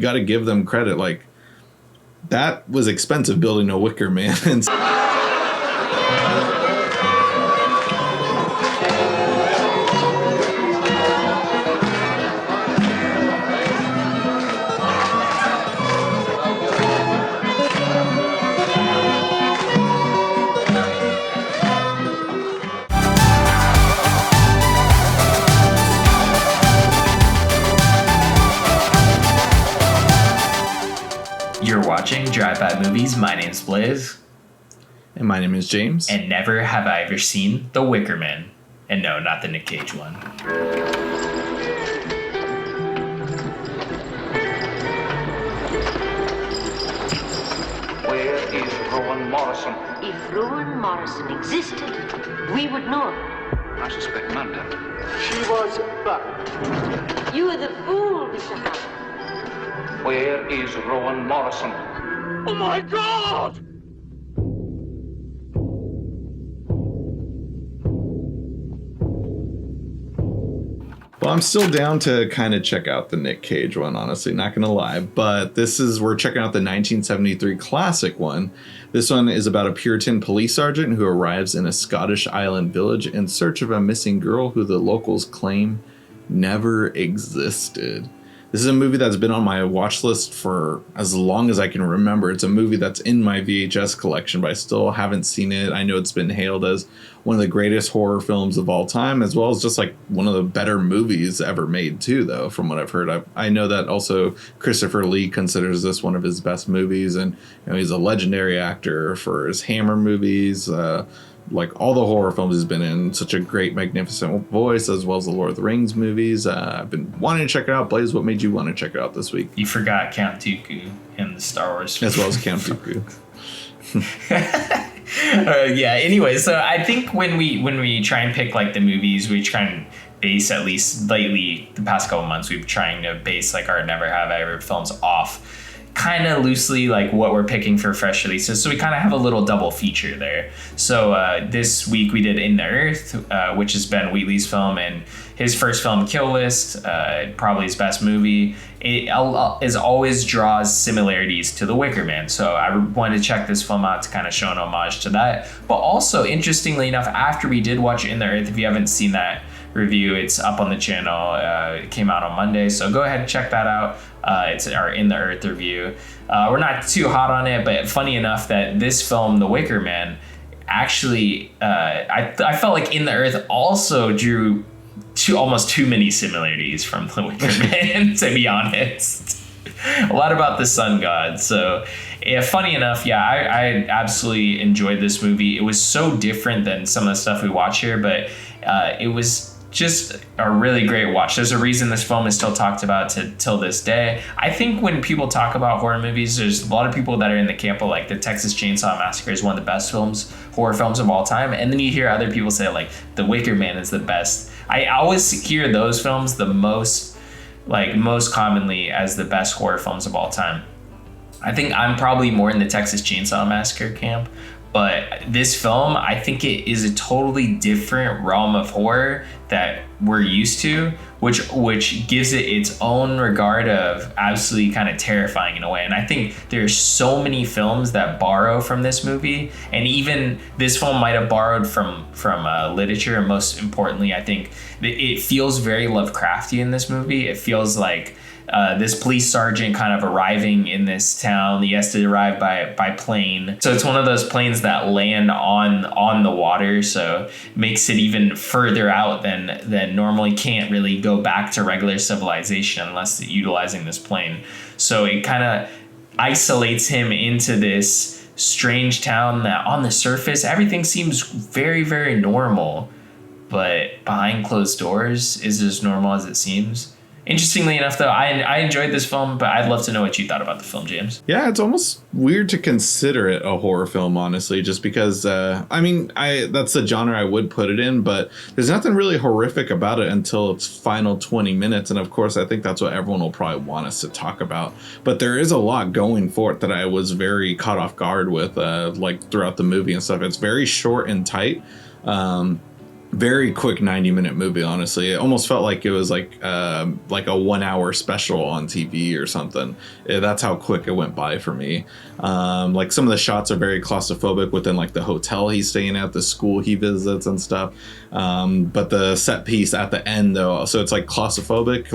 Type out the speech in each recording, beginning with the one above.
you got to give them credit. Like, that was expensive building a Wicker Man. And You're watching Drive-By Movies. My name's Blaze. And my name is James. And never have I ever seen The Wicker Man. And no, not the Nick Cage one. Where is Rowan Morrison? If Rowan Morrison existed, we would know. I suspect murder. She was burned. You are the fool, Mr. Howard. Where is Rowan Morrison? Oh my God! well, I'm still down to kind of check out the Nick Cage one, honestly, not going to lie. But we're checking out the 1973 classic one. This one is about a Puritan police sergeant who arrives in a Scottish island village in search of a missing girl who the locals claim never existed. This is a movie that's been on my watch list for as long as I can remember. It's a movie that's in my VHS collection, but I still haven't seen it. I know it's been hailed as one of the greatest horror films of all time, as well as just like one of the better movies ever made too, though, from what I've heard. I know that also Christopher Lee considers this one of his best movies, and he's a legendary actor for his Hammer movies, like all the horror films he's been in. Such a great, magnificent voice, as well as the Lord of the Rings movies. I've been wanting to check it out. Blaze, what made you want to check it out this week? You forgot Count Dooku in the Star Wars film. As well as Count Dooku. Yeah, anyway, so I think when we try and pick like the movies, we try and base, at least lately, the past couple months, we've been trying to base like our Never Have I Ever films off kind of loosely like what we're picking for fresh releases. So we kind of have a little double feature there. So this week we did In the Earth, which is Ben Wheatley's film and his first film, Kill List, probably his best movie. It always draws similarities to The Wicker Man. So I wanted to check this film out to kind of show an homage to that. But also, interestingly enough, after we did watch In the Earth, if you haven't seen that review, it's up on the channel. It came out on Monday, so go ahead and check that out. It's our In the Earth review. We're not too hot on it, but funny enough that this film, The Wicker Man, actually, I felt like In the Earth also drew almost too many similarities from The Wicker Man, to be honest. A lot about the sun god. So yeah, funny enough, yeah, I absolutely enjoyed this movie. It was so different than some of the stuff we watch here, but it was just a really great watch. There's a reason this film is still talked about till this day. I think when people talk about horror movies, there's a lot of people that are in the camp of like the Texas Chainsaw Massacre is one of the best horror films of all time. And then you hear other people say like The Wicker Man is the best. I always hear those films the most commonly as the best horror films of all time. I think I'm probably more in the Texas Chainsaw Massacre camp. But this film, I think it is a totally different realm of horror that we're used to, which gives it its own regard of absolutely kind of terrifying in a way. And I think there's so many films that borrow from this movie, and even this film might have borrowed from literature. And most importantly, I think it feels very Lovecraftian in this movie. It feels like this police sergeant kind of arriving in this town. He has to arrive by plane. So it's one of those planes that land on the water. So it makes it even further out than normally. Can't really go back to regular civilization unless utilizing this plane. So it kind of isolates him into this strange town that on the surface, everything seems very, very normal. But behind closed doors is as normal as it seems. Interestingly enough, though, I enjoyed this film, but I'd love to know what you thought about the film, James. Yeah, it's almost weird to consider it a horror film, honestly, just because, that's the genre I would put it in, but there's nothing really horrific about it until its final 20 minutes. And of course, I think that's what everyone will probably want us to talk about. But there is a lot going for it that I was very caught off guard with, throughout the movie and stuff. It's very short and tight. very quick 90-minute movie. Honestly, it almost felt like it was like a 1 hour special on TV or something. That's how quick it went by for me. Like some of the shots are very claustrophobic within like the hotel he's staying at, the school he visits and stuff. But the set piece at the end though, so it's like claustrophobic,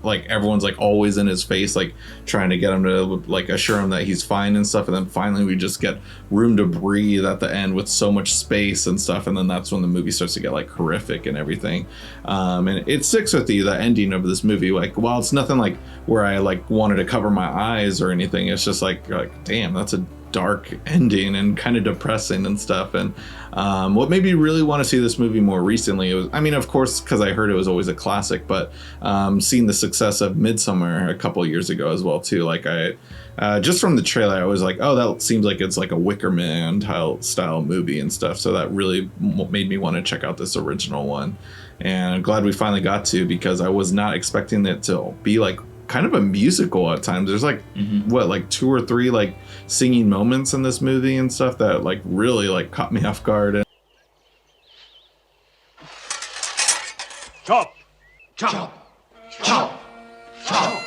like everyone's like always in his face, like trying to get him to like assure him that he's fine and stuff, and then finally we just get room to breathe at the end with so much space and stuff, and then that's when the movie starts to get like horrific and everything. And it sticks with you, the ending of this movie. Like, while it's nothing like where I like wanted to cover my eyes or anything, it's just like damn, that's a dark ending and kind of depressing and stuff. And what made me really want to see this movie more recently, it was, I mean, of course, because I heard it was always a classic, but seeing the success of Midsommar a couple of years ago as well too. Like I just from the trailer, I was like, oh, that seems like it's like a Wicker Man style movie and stuff. So that really made me want to check out this original one, and I'm glad we finally got to, because I was not expecting it to be like kind of a musical at times. There's like what, like 2 or 3 like singing moments in this movie and stuff that like really like caught me off guard. And Chop! Chop! Chop! Chop!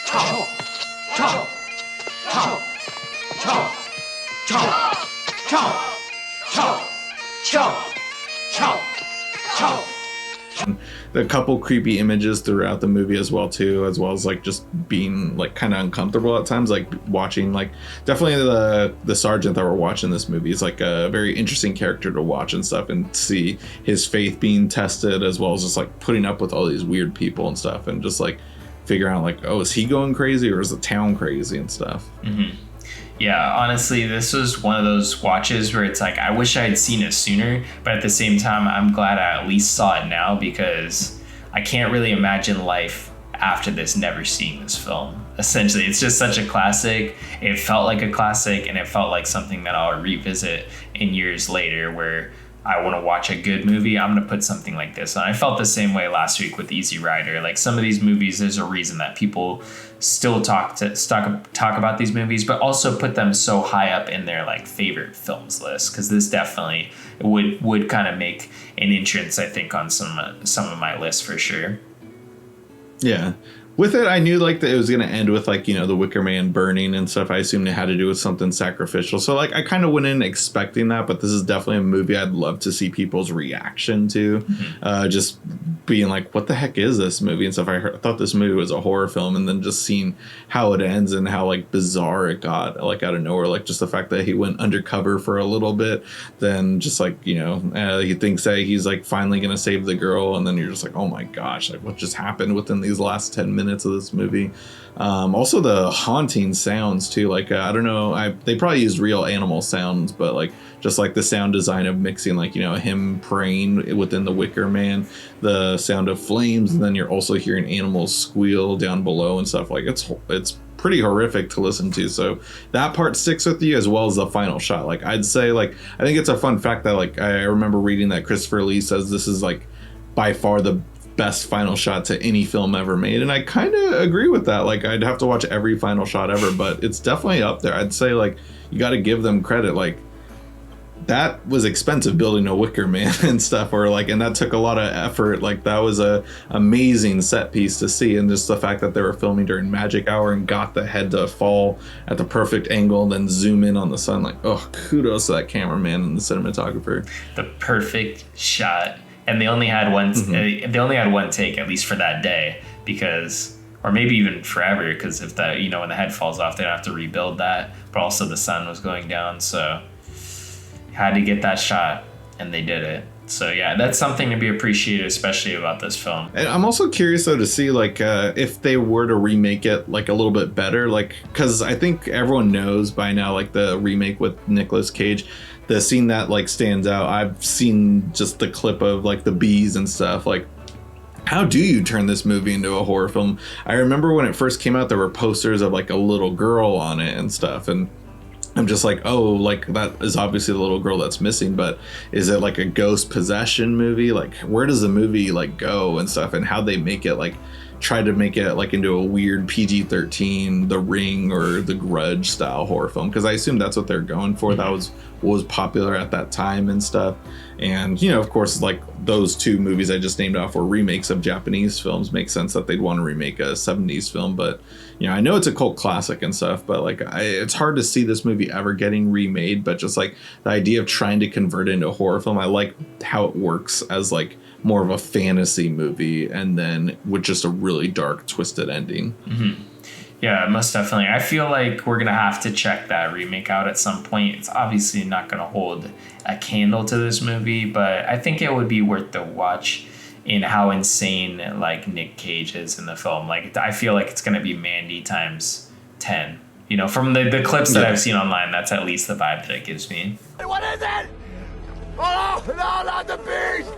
Chop! Chop! Chop! Chop! Chop! Chop! Chop! Chop! Chop! Chop! a couple creepy images throughout the movie as well too, as well as like just being like kind of uncomfortable at times, like watching, like definitely the sergeant that we're watching this movie is like a very interesting character to watch and stuff, and see his faith being tested, as well as just like putting up with all these weird people and stuff, and just like figuring out like, oh, is he going crazy or is the town crazy and stuff. Mm-hmm. Yeah, honestly, this was one of those watches where it's like, I wish I had seen it sooner, but at the same time, I'm glad I at least saw it now, because I can't really imagine life after this never seeing this film. Essentially, it's just such a classic. It felt like a classic, and it felt like something that I'll revisit in years later, where I want to watch a good movie, I'm going to put something like this on. I felt the same way last week with Easy Rider. Like, some of these movies, there's a reason that people still talk about these movies, but also put them so high up in their like favorite films list, because this definitely would kind of make an entrance, I think, on some of my lists for sure. Yeah. With it, I knew like that it was going to end with like, you know, the Wicker Man burning and stuff. I assumed it had to do with something sacrificial. So like I kind of went in expecting that, but this is definitely a movie I'd love to see people's reaction to. Mm-hmm. Just being like, what the heck is this movie and stuff. I thought this movie was a horror film, and then just seeing how it ends and how like bizarre it got, like out of nowhere. Like just the fact that he went undercover for a little bit, then just like, you know, he thinks that he's like finally going to save the girl, and then you're just like, oh my gosh, like what just happened within these last 10 minutes of this movie. Also the haunting sounds too, like I don't know, they probably used real animal sounds, but like just like the sound design of mixing like, you know, him praying within the Wicker Man, the sound of flames, and then you're also hearing animals squeal down below and stuff. Like it's pretty horrific to listen to. So that part sticks with you, as well as the final shot. Like I'd say, like I think it's a fun fact that like I remember reading that Christopher Lee says this is like by far the best final shot to any film ever made, and I kind of agree with that. Like I'd have to watch every final shot ever, but it's definitely up there. I'd say like you got to give them credit. Like that was expensive, building a Wicker Man and stuff, or like, and that took a lot of effort. Like that was a amazing set piece to see, and just the fact that they were filming during magic hour and got the head to fall at the perfect angle and then zoom in on the sun. Like, oh, kudos to that cameraman and the cinematographer. The perfect shot. And they only had one. Mm-hmm. They only had one take, at least for that day, because, or maybe even forever, because if that, you know, when the head falls off, they don't have to rebuild that. But also the sun was going down, so had to get that shot, and they did it. So yeah, that's something to be appreciated, especially about this film. And I'm also curious though to see like if they were to remake it like a little bit better, like because I think everyone knows by now like the remake with Nicolas Cage. The scene that like stands out, I've seen just the clip of like the bees and stuff. Like, how do you turn this movie into a horror film? I remember when it first came out, there were posters of like a little girl on it and stuff, and I'm just like, oh, like that is obviously the little girl that's missing, but is it like a ghost possession movie? Like, where does the movie like go and stuff, and how they make it like tried to make it like into a weird PG-13, The Ring or The Grudge style horror film, because I assume that's what they're going for. That was what was popular at that time and stuff. And, you know, of course, like those two movies I just named off were remakes of Japanese films. Makes sense that they'd want to remake a 70s film. But, you know, I know it's a cult classic and stuff, but like it's hard to see this movie ever getting remade. But just like the idea of trying to convert it into a horror film, I like how it works as like more of a fantasy movie, and then with just a really dark, twisted ending. Mm-hmm. Yeah, most definitely. I feel like we're going to have to check that remake out at some point. It's obviously not going to hold a candle to this movie, but I think it would be worth the watch in how insane like Nick Cage is in the film. Like, I feel like it's going to be Mandy times 10. You know, from the clips that I've seen online, that's at least the vibe that it gives me. What is it? Oh, no, not the beast!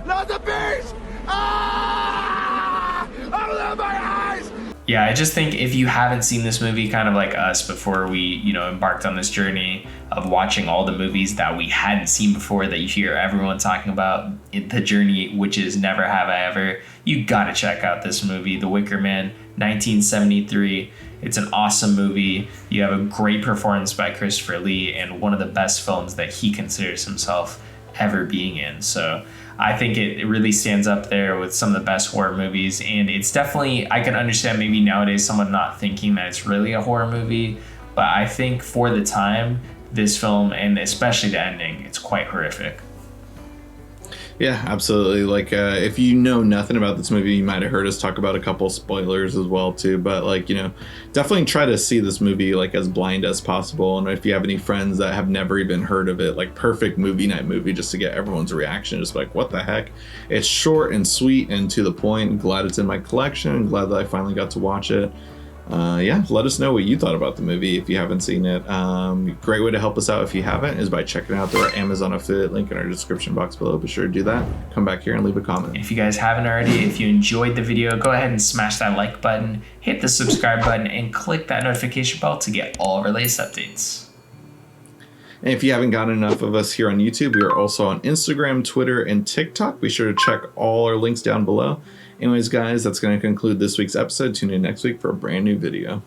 Not the beast! Ah! Open my eyes! Yeah, I just think if you haven't seen this movie, kind of like us before we, you know, embarked on this journey of watching all the movies that we hadn't seen before that you hear everyone talking about, the journey, which is Never Have I Ever, you gotta check out this movie, The Wicker Man, 1973. It's an awesome movie. You have a great performance by Christopher Lee and one of the best films that he considers himself ever being in. So I think it really stands up there with some of the best horror movies. And it's definitely, I can understand maybe nowadays someone not thinking that it's really a horror movie. But I think for the time, this film, and especially the ending, it's quite horrific. Yeah, absolutely. Like, if you know nothing about this movie, you might have heard us talk about a couple spoilers as well, too. But, like, you know, definitely try to see this movie, like, as blind as possible. And if you have any friends that have never even heard of it, like, perfect movie night movie just to get everyone's reaction. Just like, what the heck? It's short and sweet and to the point. Glad it's in my collection. Glad that I finally got to watch it. Yeah, let us know what you thought about the movie if you haven't seen it. Great way to help us out if you haven't is by checking out the Amazon affiliate link in our description box below. Be sure to do that. Come back here and leave a comment. If you guys haven't already, if you enjoyed the video, go ahead and smash that like button, hit the subscribe button, and click that notification bell to get all of our latest updates. And if you haven't gotten enough of us here on YouTube, we are also on Instagram, Twitter, and TikTok. Be sure to check all our links down below. Anyways, guys, that's going to conclude this week's episode. Tune in next week for a brand new video.